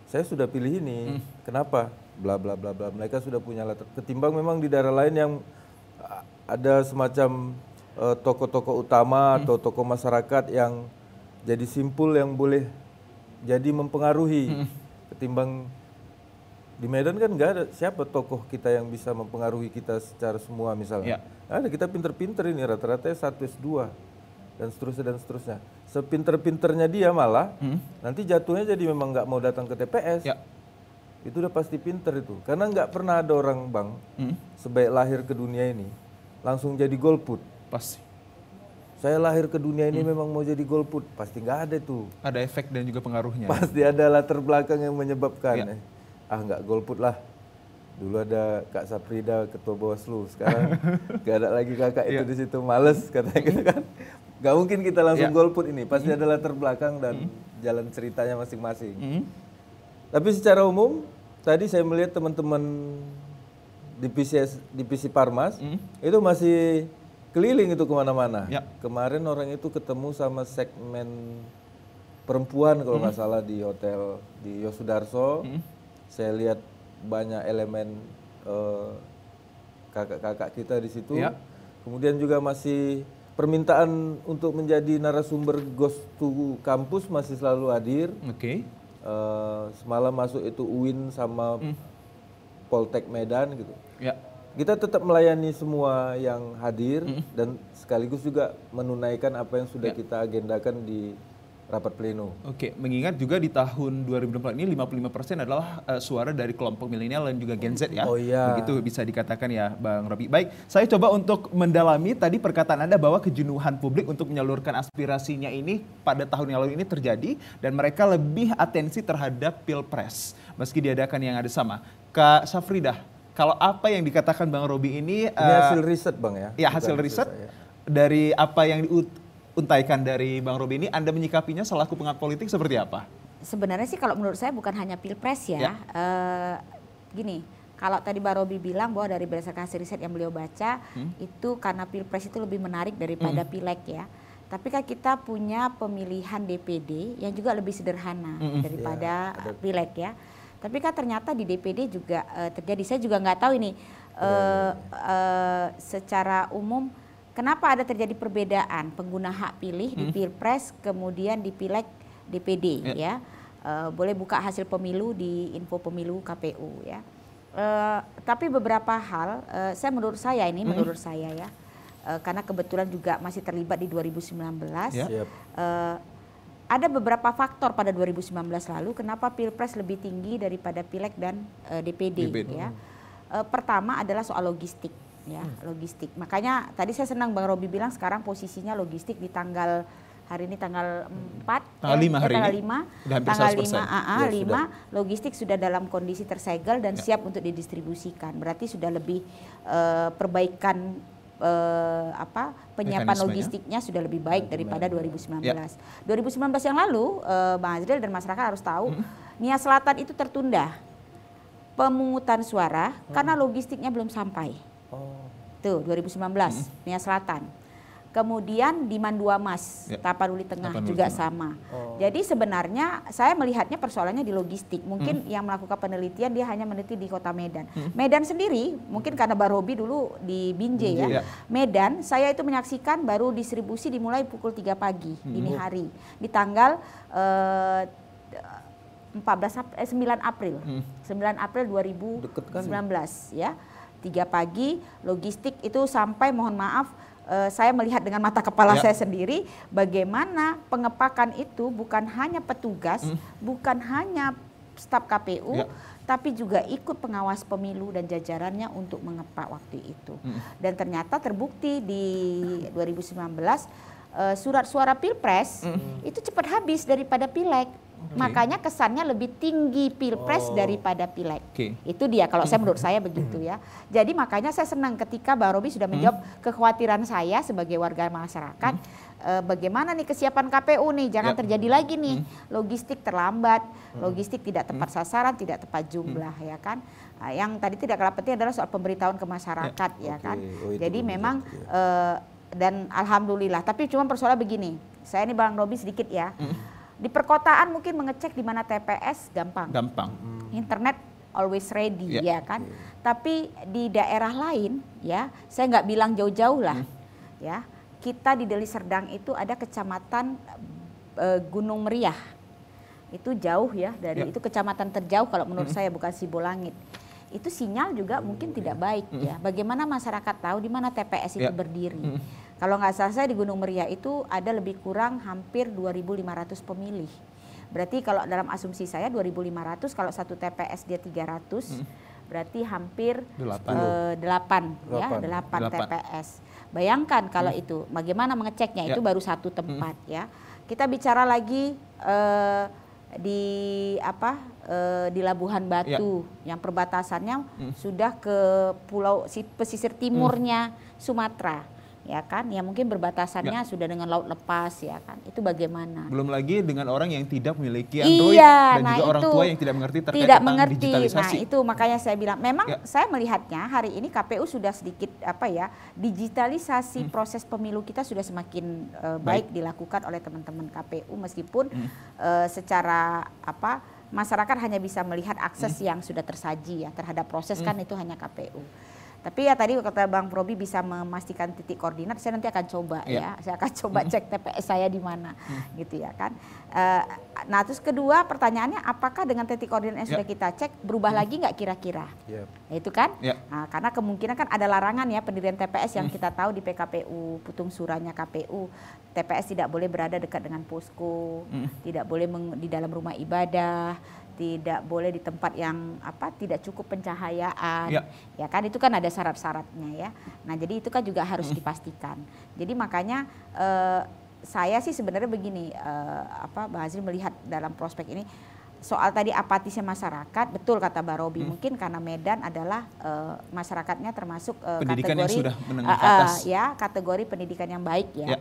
Saya sudah pilih ini, kenapa? Bla bla bla bla. Mereka sudah punya latar. Ketimbang memang di daerah lain yang ada semacam tokoh-tokoh utama atau tokoh masyarakat yang jadi simpul yang boleh jadi mempengaruhi. Ketimbang di Medan kan nggak ada siapa tokoh kita yang bisa mempengaruhi kita secara semua misalnya. Ada, kita pinter-pinter ini rata-rata 1, 2 dan seterusnya. Sepinter-pinternya dia malah nanti jatuhnya jadi memang nggak mau datang ke TPS. Itu udah pasti pinter itu. Karena nggak pernah ada orang, Bang, sebaik lahir ke dunia ini langsung jadi golput. Pasti. Saya lahir ke dunia ini memang mau jadi golput, pasti nggak ada itu. Ada efek dan juga pengaruhnya. Pasti ada latar belakang yang menyebabkan. Nggak golput lah. Dulu ada Kak Saprida ketua Bawaslu, sekarang nggak ada lagi kakak itu di situ, males katanya gitu kan. Nggak mungkin kita langsung golput ini, pasti ada latar belakang dan jalan ceritanya masing-masing. Tapi secara umum tadi saya melihat teman-teman divisi Parmas itu masih keliling itu kemana-mana. Kemarin orang itu ketemu sama segmen perempuan kalau nggak salah di hotel di Yosudarso. Saya lihat banyak elemen kakak-kakak kita di situ. Kemudian juga masih permintaan untuk menjadi narasumber Ghost to Campus masih selalu hadir. Semalam masuk itu UIN sama Poltek Medan gitu. Kita tetap melayani semua yang hadir dan sekaligus juga menunaikan apa yang sudah kita agendakan di rapat pleno. Oke, mengingat juga di tahun 2024 ini 55% adalah suara dari kelompok milenial dan juga Gen Z ya. Oh iya. Begitu bisa dikatakan ya Bang Robi. Baik, saya coba untuk mendalami tadi perkataan Anda bahwa kejenuhan publik untuk menyalurkan aspirasinya ini pada tahun yang lalu ini terjadi dan mereka lebih atensi terhadap Pilpres meski diadakan yang ada sama. Kak Safridah, kalau apa yang dikatakan Bang Robi ini hasil riset Bang ya? Ya, hasil riset dari apa yang untaikan dari Bang Robi ini, Anda menyikapinya selaku pengamat politik seperti apa? Sebenarnya sih kalau menurut saya bukan hanya Pilpres ya. Gini, kalau tadi Bang Robi bilang bahwa dari berdasarkan hasil riset yang beliau baca, itu karena Pilpres itu lebih menarik daripada Pileg ya. Tapi kan kita punya pemilihan DPD yang juga lebih sederhana daripada Pileg ya. Tapi kan ternyata di DPD juga terjadi, saya juga nggak tahu ini secara umum kenapa ada terjadi perbedaan pengguna hak pilih di Pilpres kemudian di Pileg DPD ya. Boleh buka hasil pemilu di info pemilu KPU ya. Tapi beberapa hal menurut saya ya. Karena kebetulan juga masih terlibat di 2019. Ada beberapa faktor pada 2019 lalu kenapa Pilpres lebih tinggi daripada Pileg dan DPD ya. Pertama adalah soal logistik. Ya, logistik. Makanya tadi saya senang Bang Robi bilang sekarang posisinya logistik di tanggal hari ini tanggal 4 tanggal 5 hari tanggal ini 5 tanggal 5 logistik sudah dalam kondisi tersegel dan siap untuk didistribusikan. Berarti sudah lebih perbaikan penyiapan logistiknya sudah lebih baik daripada 2019. 2019 yang lalu Bang Azril dan masyarakat harus tahu Nia Selatan itu tertunda pemungutan suara karena logistiknya belum sampai. Tuh 2019 Nia Selatan. Kemudian di Manduamas, Tapanuli Tengah juga sama. Jadi sebenarnya saya melihatnya persoalannya di logistik. Mungkin yang melakukan penelitian dia hanya meneliti di kota Medan. Medan sendiri mungkin karena Bang Robi dulu di Binjai ya. Medan saya itu menyaksikan baru distribusi dimulai pukul 3 pagi dini hari di tanggal 9 April 2019 ya. 3 pagi logistik itu sampai mohon maaf saya melihat dengan mata kepala saya sendiri bagaimana pengepakan itu bukan hanya petugas, bukan hanya staf KPU, tapi juga ikut pengawas pemilu dan jajarannya untuk mengepak waktu itu. Dan ternyata terbukti di 2019 surat suara Pilpres itu cepat habis daripada Pileg. Makanya kesannya lebih tinggi Pilpres daripada Pileg. Itu dia kalau menurut saya begitu ya. Jadi makanya saya senang ketika Bang Robi sudah menjawab kekhawatiran saya sebagai warga masyarakat. Bagaimana nih kesiapan KPU nih, jangan terjadi lagi nih logistik terlambat, logistik tidak tepat sasaran, tidak tepat jumlah ya kan. Yang tadi tidak kalah penting adalah soal pemberitahuan ke masyarakat ya kan. Jadi memang dan alhamdulillah, tapi cuma persoalan begini, saya ini Bang Robi sedikit ya. Di perkotaan mungkin mengecek di mana TPS gampang. Internet always ready ya kan. Tapi di daerah lain ya, saya nggak bilang jauh-jauh lah ya. Kita di Deli Serdang itu ada kecamatan Gunung Meriah. Itu jauh ya dari itu kecamatan terjauh kalau menurut saya bukan Sibolangit. Itu sinyal juga mungkin tidak baik ya. Bagaimana masyarakat tahu di mana TPS itu berdiri. Kalau nggak salah saya di Gunung Meriah itu ada lebih kurang hampir 2.500 pemilih. Berarti kalau dalam asumsi saya 2.500 kalau satu TPS dia 300 berarti hampir 8 TPS. Bayangkan kalau itu bagaimana mengeceknya itu baru satu tempat ya. Kita bicara lagi di Labuhan Batu yang perbatasannya sudah ke pulau pesisir timurnya Sumatera ya kan, ya mungkin berbatasannya sudah dengan laut lepas ya kan, itu bagaimana? Belum lagi dengan orang yang tidak memiliki Android dan juga orang tua yang tidak mengerti terkait tentang digitalisasi. Nah itu makanya saya bilang memang saya melihatnya hari ini KPU sudah sedikit digitalisasi proses pemilu kita sudah semakin baik dilakukan oleh teman-teman KPU meskipun secara masyarakat hanya bisa melihat akses yang sudah tersaji ya terhadap proses kan itu hanya KPU. Tapi ya tadi kata Bang Probi bisa memastikan titik koordinat, saya nanti akan coba ya. Saya akan coba cek TPS saya di mana gitu ya kan. Nah terus kedua pertanyaannya, apakah dengan titik koordinat yang sudah kita cek berubah lagi nggak kira-kira? Itu kan? Nah, karena kemungkinan kan ada larangan ya pendirian TPS yang kita tahu di PKPU, Putung Suranya KPU, TPS tidak boleh berada dekat dengan posko, tidak boleh di dalam rumah ibadah, tidak boleh di tempat yang tidak cukup pencahayaan, ya kan, itu kan ada syarat-syaratnya ya. Nah jadi itu kan juga harus dipastikan. Jadi makanya saya sih sebenarnya begini, Bang Azril melihat dalam prospek ini soal tadi apatisnya masyarakat, betul kata Mbak Robi, mungkin karena Medan adalah masyarakatnya termasuk pendidikan kategori yang sudah menengah ke atas, kategori pendidikan yang baik ya.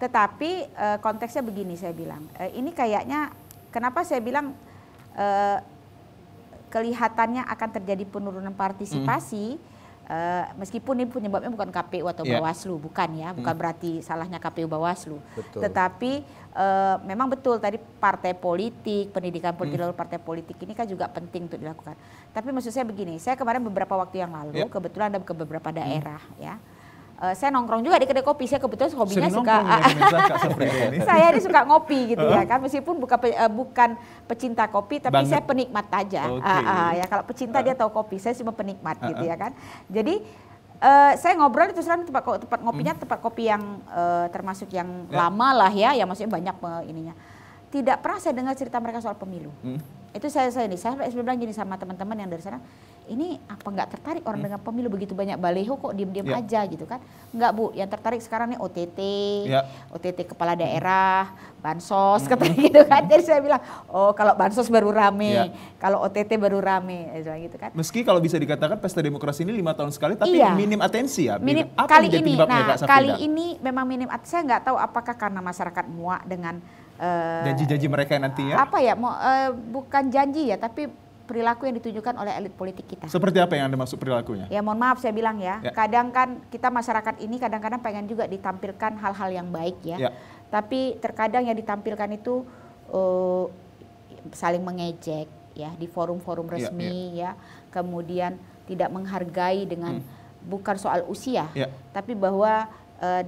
Tetapi konteksnya begini saya bilang, ini kayaknya kenapa saya bilang kelihatannya akan terjadi penurunan partisipasi, meskipun ini penyebabnya bukan KPU atau Bawaslu, bukan ya, bukan berarti salahnya KPU Bawaslu. Tetapi memang betul tadi partai politik, pendidikan politik lalu partai politik ini kan juga penting untuk dilakukan. Tapi maksud saya begini, saya kemarin beberapa waktu yang lalu kebetulan ada ke beberapa daerah ya. Saya nongkrong juga di kedai kopi, saya kebetulan hobinya suka, saya ini suka ngopi gitu ya kan, meskipun bukan pecinta kopi, tapi saya penikmat aja. Ya kalau pecinta dia tahu kopi, saya cuma penikmat gitu ya kan. Jadi saya ngobrol itu sekarang tempat ngopinya tempat kopi yang termasuk yang lama lah ya, yang maksudnya banyak ininya. Tidak pernah saya dengar cerita mereka soal pemilu. Itu saya bilang gini sama teman-teman yang dari sana, ini apa nggak tertarik orang dengan pemilu, begitu banyak baleho kok diam-diam aja gitu kan. Enggak Bu, yang tertarik sekarang nih OTT, OTT kepala daerah, bansos katanya gitu kan. Jadi saya bilang, oh kalau bansos baru rame, kalau OTT baru rame gitu kan. Meski kalau bisa dikatakan pesta demokrasi ini 5 tahun sekali, tapi minim atensi ya. Minim, apa kali ini, kali ini memang minim. Saya nggak tahu apakah karena masyarakat muak dengan janji-janji mereka nantinya. Apa ya, bukan janji ya, tapi perilaku yang ditunjukkan oleh elit politik kita. Seperti apa yang Anda maksud perilakunya? Ya mohon maaf saya bilang ya, kadang kan kita masyarakat ini kadang-kadang pengen juga ditampilkan hal-hal yang baik ya. Tapi terkadang yang ditampilkan itu saling mengejek ya di forum-forum resmi ya. Kemudian tidak menghargai dengan bukan soal usia, tapi bahwa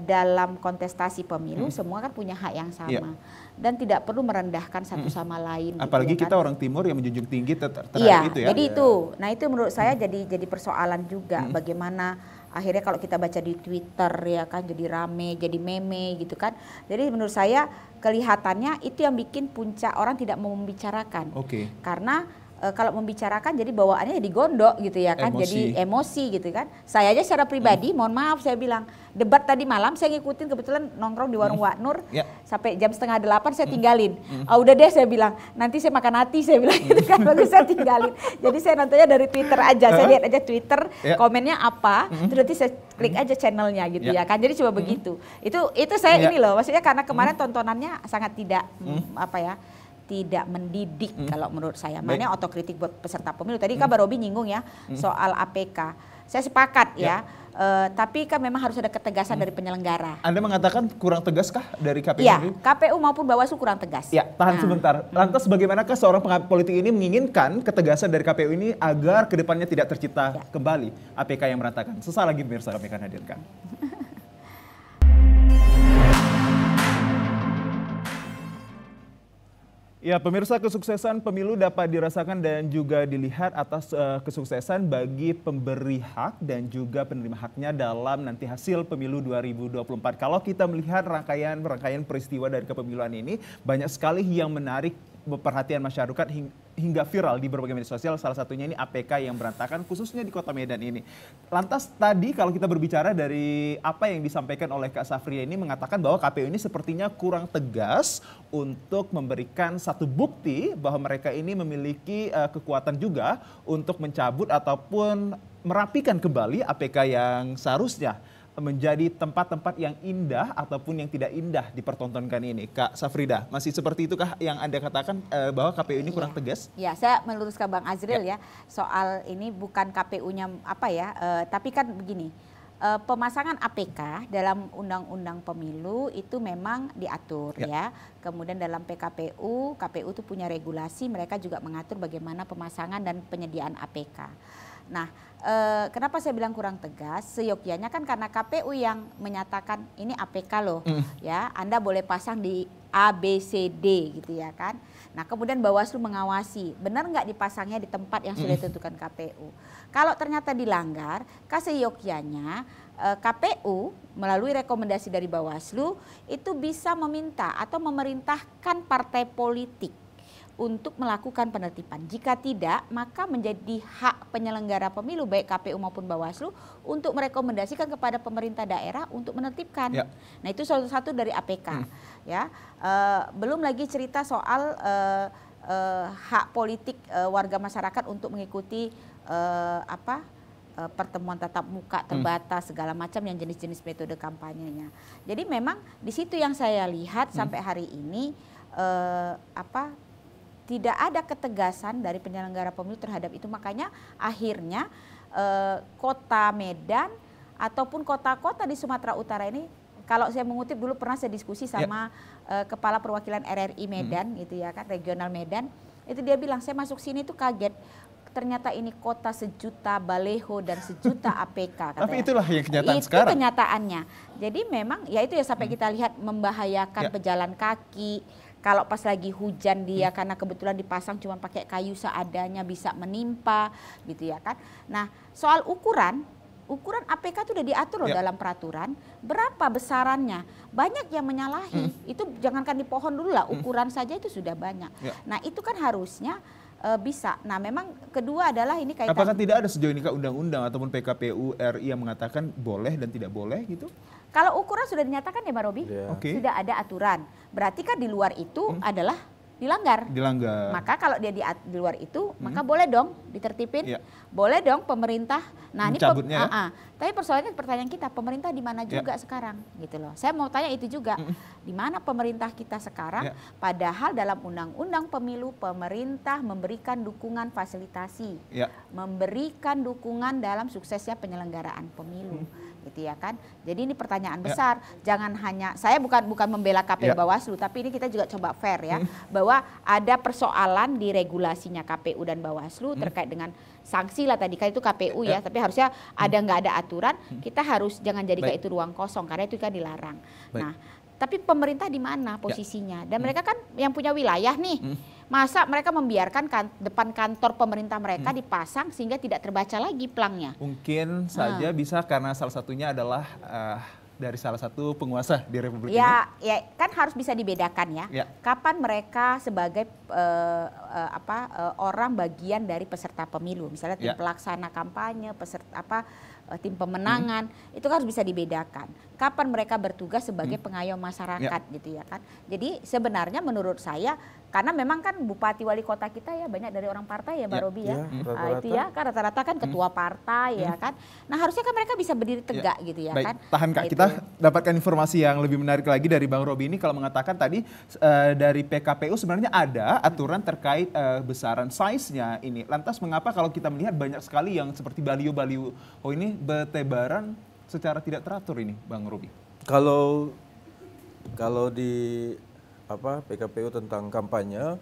dalam kontestasi pemilu semua kan punya hak yang sama. Dan tidak perlu merendahkan satu sama lain. Apalagi gitu, ya kita kan? orang timur yang menjunjung tinggi terhadap itu ya. Jadi itu, nah itu menurut saya jadi persoalan juga. Bagaimana akhirnya kalau kita baca di Twitter ya kan jadi rame, jadi meme gitu kan. Jadi menurut saya kelihatannya itu yang bikin puncak orang tidak mau membicarakan. Karena kalau membicarakan jadi bawaannya jadi gondok gitu ya kan, jadi emosi gitu kan. Saya aja secara pribadi, mohon maaf saya bilang, debat tadi malam saya ngikutin kebetulan nongkrong di warung Wak Nur sampai jam 7:30 saya tinggalin. Udah deh saya bilang, nanti saya makan hati saya bilang gitu kan, bagus saya tinggalin. Jadi saya nontonnya dari Twitter aja, saya lihat aja Twitter komennya apa, terus nanti saya klik aja channelnya gitu ya kan. Jadi coba begitu. Itu saya ini loh, maksudnya karena kemarin tontonannya sangat tidak tidak mendidik kalau menurut saya. Makanya otokritik buat peserta pemilu. Tadi kan Mbak Robi nyinggung ya soal APK. Saya sepakat ya. Tapi kan memang harus ada ketegasan dari penyelenggara. Anda mengatakan kurang tegas kah dari KPU? Iya, KPU maupun Bawaslu kurang tegas. Ya, tahan sebentar. Lantas bagaimanakah seorang pengamat politik ini menginginkan ketegasan dari KPU ini agar kedepannya tidak tercipta kembali APK yang berantakan? Sesaat lagi pemirsa kami akan hadirkan. Ya, pemirsa, kesuksesan pemilu dapat dirasakan dan juga dilihat atas kesuksesan bagi pemberi hak dan juga penerima haknya dalam nanti hasil pemilu 2024. Kalau kita melihat rangkaian peristiwa dari kepemiluan ini, banyak sekali yang menarik perhatian masyarakat hingga viral di berbagai media sosial. Salah satunya ini APK yang berantakan khususnya di Kota Medan ini. Lantas tadi kalau kita berbicara dari apa yang disampaikan oleh Kak Safria ini mengatakan bahwa KPU ini sepertinya kurang tegas untuk memberikan satu bukti bahwa mereka ini memiliki kekuatan juga untuk mencabut ataupun merapikan kembali APK yang seharusnya menjadi tempat-tempat yang indah ataupun yang tidak indah dipertontonkan ini. Kak Safrida, masih seperti itukah yang Anda katakan bahwa KPU ini kurang tegas? Ya, saya meluruskan Bang Azril ya, soal ini bukan KPU-nya apa ya, tapi kan begini, pemasangan APK dalam Undang-Undang Pemilu itu memang diatur ya. Kemudian dalam PKPU, KPU itu punya regulasi, mereka juga mengatur bagaimana pemasangan dan penyediaan APK. Nah, kenapa saya bilang kurang tegas? Seyogyanya kan karena KPU yang menyatakan ini APK loh, ya, Anda boleh pasang di A, B, C, D gitu ya kan. Nah, kemudian Bawaslu mengawasi, benar nggak dipasangnya di tempat yang sudah ditentukan KPU. Kalau ternyata dilanggar, seyogyanya KPU melalui rekomendasi dari Bawaslu itu bisa meminta atau memerintahkan partai politik untuk melakukan penertiban. Jika tidak, maka menjadi hak penyelenggara pemilu baik KPU maupun Bawaslu untuk merekomendasikan kepada pemerintah daerah untuk menertibkan. Ya. Nah, itu salah satu dari APK. Ya, belum lagi cerita soal hak politik warga masyarakat untuk mengikuti pertemuan tatap muka terbatas segala macam yang jenis-jenis metode kampanyenya. Jadi memang di situ yang saya lihat sampai hari ini tidak ada ketegasan dari penyelenggara pemilu terhadap itu. Makanya akhirnya kota Medan ataupun kota-kota di Sumatera Utara ini, kalau saya mengutip dulu pernah saya diskusi sama kepala perwakilan RRI Medan gitu ya kan, regional Medan, itu dia bilang saya masuk sini tuh kaget. Ternyata ini kota sejuta baleho dan sejuta APK. Katanya. Tapi itulah yang kenyataan itu sekarang. Itu kenyataannya. Jadi memang ya itu ya sampai kita lihat membahayakan pejalan kaki. Kalau pas lagi hujan dia karena kebetulan dipasang cuma pakai kayu seadanya bisa menimpa gitu ya kan. Nah, soal ukuran APK itu udah diatur loh dalam peraturan. Berapa besarannya? Banyak yang menyalahi. Itu jangankan di pohon dulu lah, ukuran saja itu sudah banyak. Nah, itu kan harusnya bisa. Nah, memang kedua adalah ini kaitan. Apakah tidak ada sejauh ini undang-undang ataupun PKPU RI yang mengatakan boleh dan tidak boleh gitu? Kalau ukuran sudah dinyatakan ya Mbak Robi, sudah ada aturan. Berarti kan di luar itu adalah dilanggar. Maka kalau dia di luar itu, maka boleh dong ditertipin, boleh dong pemerintah. Nah ini tapi pertanyaan kita, pemerintah di mana juga sekarang, gitu loh. Saya mau tanya itu juga, di mana pemerintah kita sekarang? Padahal dalam undang-undang pemilu pemerintah memberikan dukungan fasilitasi, memberikan dukungan dalam suksesnya penyelenggaraan pemilu. Gitu ya kan. Jadi ini pertanyaan besar. Jangan hanya saya bukan membela KPU Bawaslu, tapi ini kita juga coba fair ya, bahwa ada persoalan di regulasinya KPU dan Bawaslu terkait dengan sanksi lah tadi kan itu KPU ya, tapi harusnya nggak ada aturan, kita harus jangan jadikan itu ruang kosong karena itu kan dilarang. Nah, tapi pemerintah di mana posisinya? Dan mereka kan yang punya wilayah nih. Masa mereka membiarkan depan kantor pemerintah mereka dipasang sehingga tidak terbaca lagi plangnya? Mungkin saja bisa karena salah satunya adalah dari salah satu penguasa di Republik ini. Ya kan harus bisa dibedakan ya. Kapan mereka sebagai orang bagian dari peserta pemilu, misalnya tim pelaksana kampanye, tim pemenangan, itu kan harus bisa dibedakan. Kapan mereka bertugas sebagai pengayom masyarakat gitu ya kan. Jadi sebenarnya menurut saya, karena memang kan bupati wali kota kita ya banyak dari orang partai ya Mbak Robi ya. Itu ya kan rata-rata kan ketua partai ya kan. Nah harusnya kan mereka bisa berdiri tegak gitu ya kan. Tahan Kak, kita dapatkan informasi yang lebih menarik lagi dari Bang Robi ini kalau mengatakan tadi dari PKPU sebenarnya ada aturan terkait besaran size-nya ini. Lantas mengapa kalau kita melihat banyak sekali yang seperti baliho-baliho ini bertebaran secara tidak teratur ini, Bang Robi? Kalau di PKPU tentang kampanye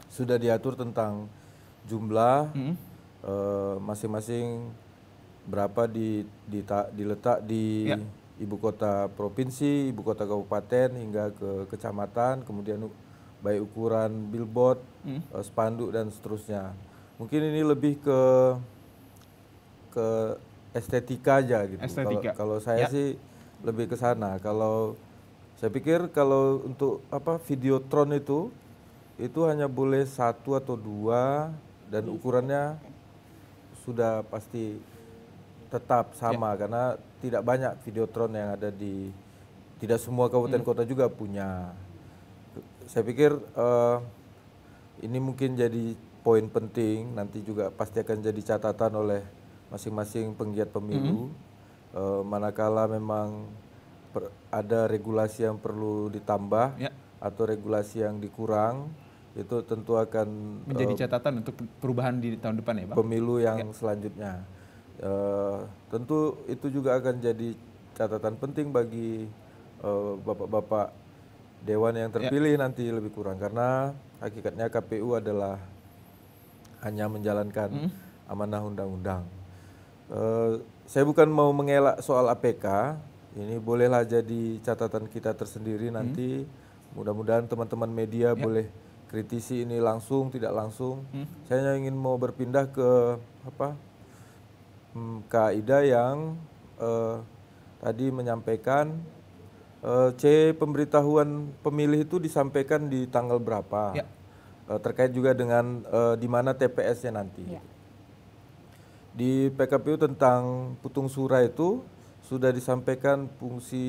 sudah diatur tentang jumlah masing-masing berapa diletak di ibu kota provinsi, ibu kota kabupaten hingga ke kecamatan, kemudian baik ukuran billboard, spanduk dan seterusnya. Mungkin ini lebih ke estetika aja gitu. Kalau saya sih lebih ke sana. Kalau saya pikir kalau untuk videotron itu hanya boleh 1 atau 2 dan ukurannya sudah pasti tetap sama karena tidak banyak videotron yang ada tidak semua kabupaten kota juga punya. Saya pikir ini mungkin jadi poin penting, nanti juga pasti akan jadi catatan oleh masing-masing penggiat pemilu, manakala memang ada regulasi yang perlu ditambah atau regulasi yang dikurang, itu tentu akan menjadi catatan untuk perubahan di tahun depan ya Bang? Pemilu yang selanjutnya. Tentu itu juga akan jadi catatan penting bagi bapak-bapak dewan yang terpilih nanti lebih kurang, karena hakikatnya KPU adalah hanya menjalankan amanah undang-undang. Saya bukan mau mengelak soal APK, ini bolehlah jadi catatan kita tersendiri nanti. Mudah-mudahan teman-teman media boleh kritisi ini langsung, tidak langsung. Saya ingin mau berpindah ke Kak Ida yang tadi menyampaikan C pemberitahuan pemilih itu disampaikan di tanggal berapa, terkait juga dengan di mana TPS-nya nanti. Di PKPU tentang Putung Sura itu sudah disampaikan fungsi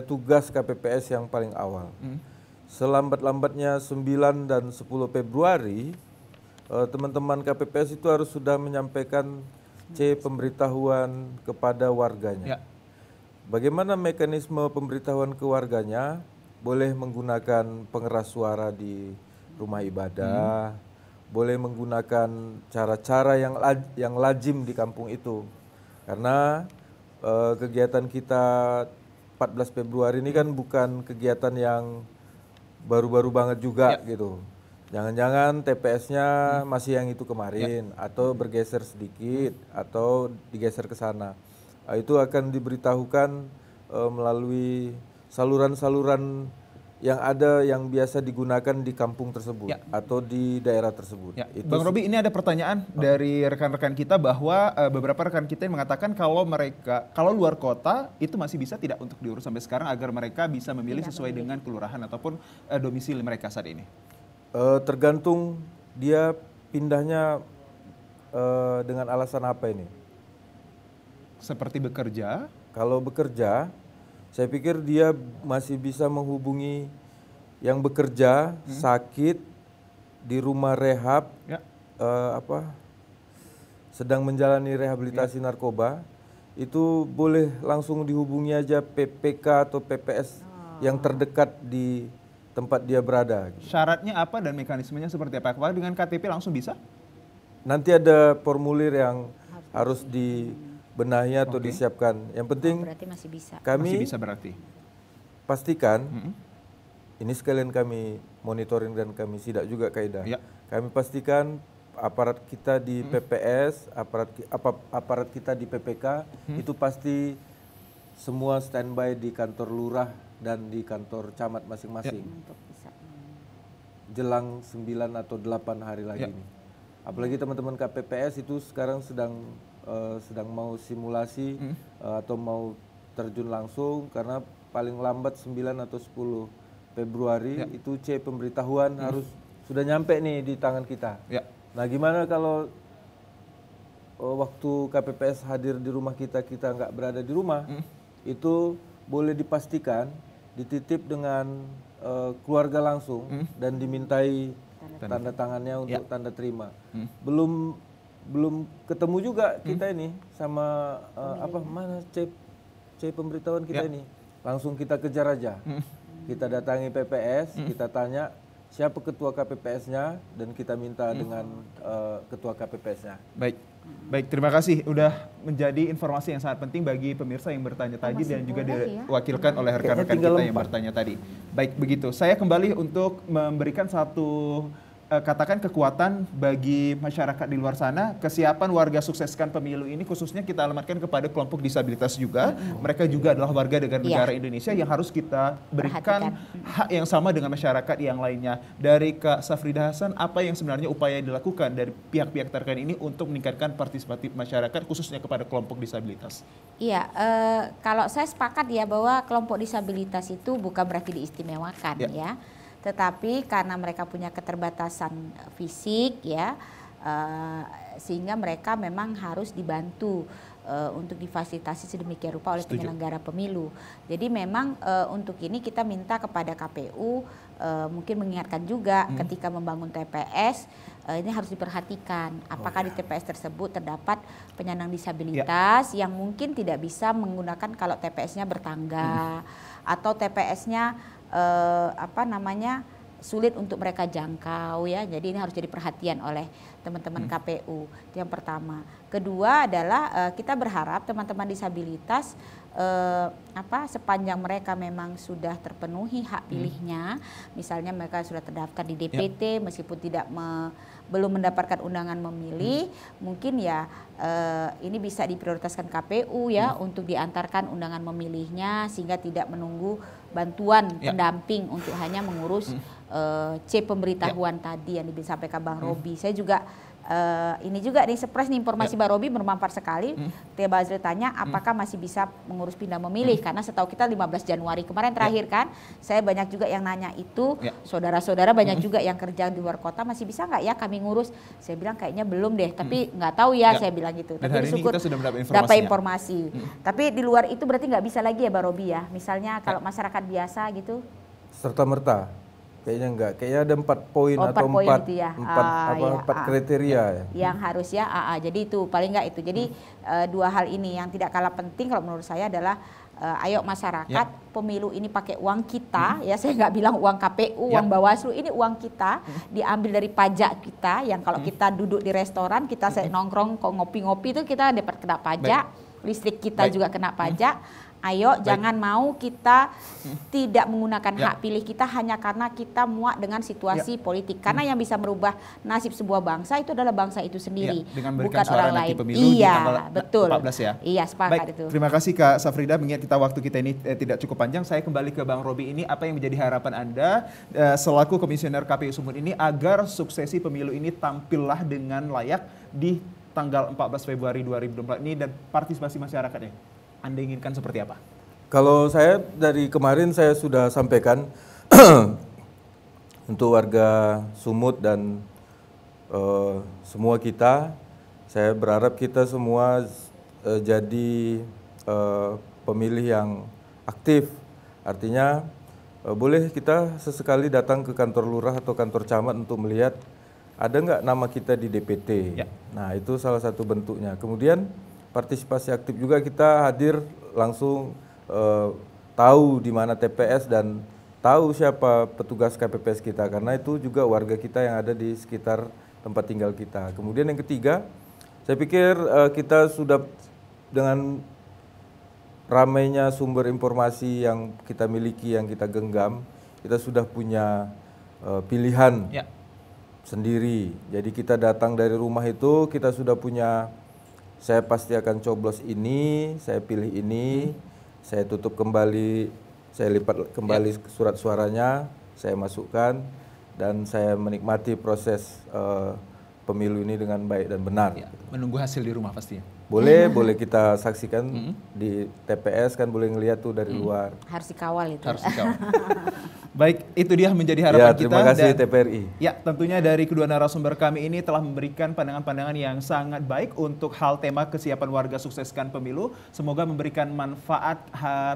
tugas KPPS yang paling awal. Selambat-lambatnya 9 dan 10 Februari, teman-teman KPPS itu harus sudah menyampaikan C pemberitahuan kepada warganya. Bagaimana mekanisme pemberitahuan ke warganya? Boleh menggunakan pengeras suara di rumah ibadah, boleh menggunakan cara-cara yang lazim di kampung itu. Karena kegiatan kita 14 Februari ini kan bukan kegiatan yang baru-baru banget juga gitu. Jangan-jangan TPS-nya masih yang itu kemarin atau bergeser sedikit atau digeser ke sana. Itu akan diberitahukan melalui saluran-saluran yang ada yang biasa digunakan di kampung tersebut atau di daerah tersebut. Bang Robi, ini ada pertanyaan dari rekan-rekan kita bahwa beberapa rekan kita yang mengatakan kalau luar kota itu masih bisa tidak untuk diurus sampai sekarang agar mereka bisa memilih sesuai dengan kelurahan ataupun domisili mereka saat ini. Tergantung dia pindahnya dengan alasan apa ini. Seperti bekerja? Kalau bekerja, saya pikir dia masih bisa menghubungi yang bekerja, sakit, di rumah rehab, sedang menjalani rehabilitasi narkoba, itu boleh langsung dihubungi aja PPK atau PPS yang terdekat di tempat dia berada. Syaratnya apa dan mekanismenya seperti apa? Apakah dengan KTP langsung bisa? Nanti ada formulir yang harus dibenahi atau disiapkan. Yang penting berarti masih bisa. Kami masih bisa berarti. Pastikan, ini sekalian kami monitoring dan kami sidak juga Kaidah. Kami pastikan aparat kita di PPS, aparat kita di PPK itu pasti semua standby di kantor lurah dan di kantor camat masing-masing. Jelang 9 atau 8 hari lagi ini. Apalagi teman-teman KPPS itu sekarang sedang mau simulasi atau mau terjun langsung, karena paling lambat 9 atau 10 Februari itu C pemberitahuan harus sudah nyampe nih di tangan kita. Nah, gimana kalau waktu KPPS hadir di rumah kita nggak berada di rumah, itu boleh dipastikan dititip dengan keluarga langsung dan dimintai tanda tangannya untuk tanda terima. Belum ketemu juga kita ini sama mana C pemberitahuan kita ini. Langsung kita kejar aja. Kita datangi PPS, kita tanya siapa ketua KPPS-nya dan kita minta dengan ketua KPPS-nya. Baik, terima kasih. Udah menjadi informasi yang sangat penting bagi pemirsa yang bertanya tadi dan juga diwakilkan oleh rekan-rekan kita yang bertanya tadi. Baik, begitu. Saya kembali untuk memberikan satu katakan kekuatan bagi masyarakat di luar sana, kesiapan warga sukseskan pemilu ini khususnya kita alamatkan kepada kelompok disabilitas juga. Mereka juga adalah warga negara Indonesia yang harus kita berikan hak yang sama dengan masyarakat yang lainnya. Dari Kak Safrida Hasan, apa yang sebenarnya upaya yang dilakukan dari pihak-pihak terkait ini untuk meningkatkan partisipatif masyarakat khususnya kepada kelompok disabilitas? Iya, kalau saya sepakat ya bahwa kelompok disabilitas itu bukan berarti diistimewakan ya. Tetapi karena mereka punya keterbatasan fisik ya, sehingga mereka memang harus dibantu untuk difasilitasi sedemikian rupa oleh penyelenggara pemilu. Jadi memang untuk ini kita minta kepada KPU mungkin mengingatkan juga ketika membangun TPS ini harus diperhatikan apakah di TPS tersebut terdapat penyandang disabilitas yang mungkin tidak bisa menggunakan kalau TPS-nya bertangga atau TPS-nya sulit untuk mereka jangkau ya. Jadi ini harus jadi perhatian oleh teman-teman KPU. Itu yang pertama. Kedua adalah kita berharap teman-teman disabilitas sepanjang mereka memang sudah terpenuhi hak pilihnya, misalnya mereka sudah terdaftar di DPT meskipun belum mendapatkan undangan memilih, mungkin ya ini bisa diprioritaskan KPU ya untuk diantarkan undangan memilihnya sehingga tidak menunggu bantuan pendamping untuk hanya mengurus C pemberitahuan tadi yang disampaikan Bang Robi. Saya juga ini juga nih surprise nih informasi Bang Robi bermanfaat sekali. Tia Bazril tanya apakah masih bisa mengurus pindah memilih karena setahu kita 15 Januari kemarin terakhir kan. Saya banyak juga yang nanya itu, saudara-saudara banyak juga yang kerja di luar kota masih bisa nggak ya kami ngurus. Saya bilang kayaknya belum deh, tapi nggak tahu ya saya bilang gitu. Dan tapi hari ini kita sudah dapat informasi. Tapi di luar itu berarti nggak bisa lagi ya Bang Robi ya. Misalnya kalau masyarakat biasa gitu. Serta merta. Kayaknya enggak, kayaknya ada 4 poin atau 4 gitu ya. 4 kriteria ya. Yang harus ya, jadi itu paling enggak itu. Jadi 2 hal ini yang tidak kalah penting kalau menurut saya adalah ayo masyarakat pemilu ini pakai uang kita ya, saya nggak bilang uang KPU, uang Bawaslu, ini uang kita diambil dari pajak kita yang kalau kita duduk di restoran kita nongkrong ngopi-ngopi itu kita dapat kena pajak, listrik kita juga kena pajak. Ayo jangan mau kita tidak menggunakan hak pilih kita hanya karena kita muak dengan situasi politik. Karena yang bisa merubah nasib sebuah bangsa itu adalah bangsa itu sendiri, bukan orang lain. Iya, betul. 14 ya. Iya, sepakat itu. Terima kasih Kak Safrida, mengingat waktu kita ini tidak cukup panjang. Saya kembali ke Bang Robi ini, apa yang menjadi harapan Anda selaku Komisioner KPU Sumut ini agar suksesi pemilu ini tampillah dengan layak di tanggal 14 Februari 2024 ini dan partisipasi masyarakatnya? Anda inginkan seperti apa? Kalau saya dari kemarin saya sudah sampaikan untuk warga Sumut dan semua kita, saya berharap kita semua jadi pemilih yang aktif. Artinya boleh kita sesekali datang ke kantor lurah atau kantor camat untuk melihat ada nggak nama kita di DPT. Nah itu salah satu bentuknya. Kemudian partisipasi aktif juga, kita hadir langsung tahu di mana TPS dan tahu siapa petugas KPPS kita, karena itu juga warga kita yang ada di sekitar tempat tinggal kita. Kemudian yang ketiga, saya pikir kita sudah dengan ramainya sumber informasi yang kita miliki, yang kita genggam, kita sudah punya pilihan sendiri. Jadi kita datang dari rumah itu kita sudah punya, saya pasti akan coblos ini, saya pilih ini, saya tutup kembali, saya lipat kembali surat suaranya, saya masukkan, dan saya menikmati proses pemilu ini dengan baik dan benar. Menunggu hasil di rumah pastinya. Boleh kita saksikan di TPS, kan boleh ngelihat tuh dari luar. Harus dikawal itu. Harus dikawal. Baik, itu dia menjadi harapan kita. Terima kasih TPRI. Ya, tentunya dari kedua narasumber kami ini telah memberikan pandangan-pandangan yang sangat baik untuk hal tema kesiapan warga sukseskan pemilu. Semoga memberikan manfaat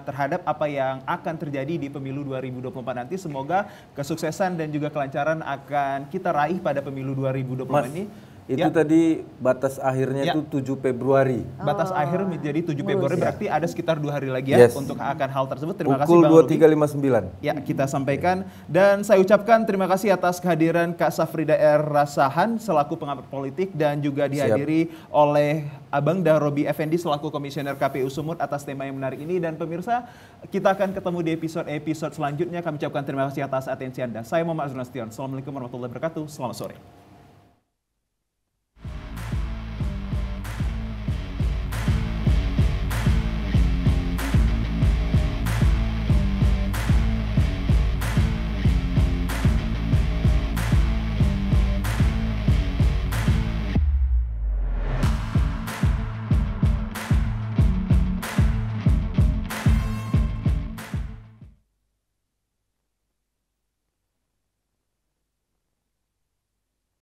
terhadap apa yang akan terjadi di pemilu 2024 nanti. Semoga kesuksesan dan juga kelancaran akan kita raih pada pemilu 2024 ini. Itu tadi batas akhirnya itu 7 Februari. Batas akhir menjadi 7 Februari, berarti ada sekitar 2 hari lagi ya untuk akan hal tersebut. Terima kasih Bang Robi. Pukul 23.59. Ya, kita sampaikan dan saya ucapkan terima kasih atas kehadiran Kak Safrida R. Rasahan selaku pengamat politik dan juga dihadiri oleh Abang Robi Effendi selaku Komisioner KPU Sumut atas tema yang menarik ini. Dan pemirsa, kita akan ketemu di episode selanjutnya. Kami ucapkan terima kasih atas atensi Anda. Saya Muhammad Azrul Nastion. Assalamualaikum warahmatullahi wabarakatuh. Selamat sore.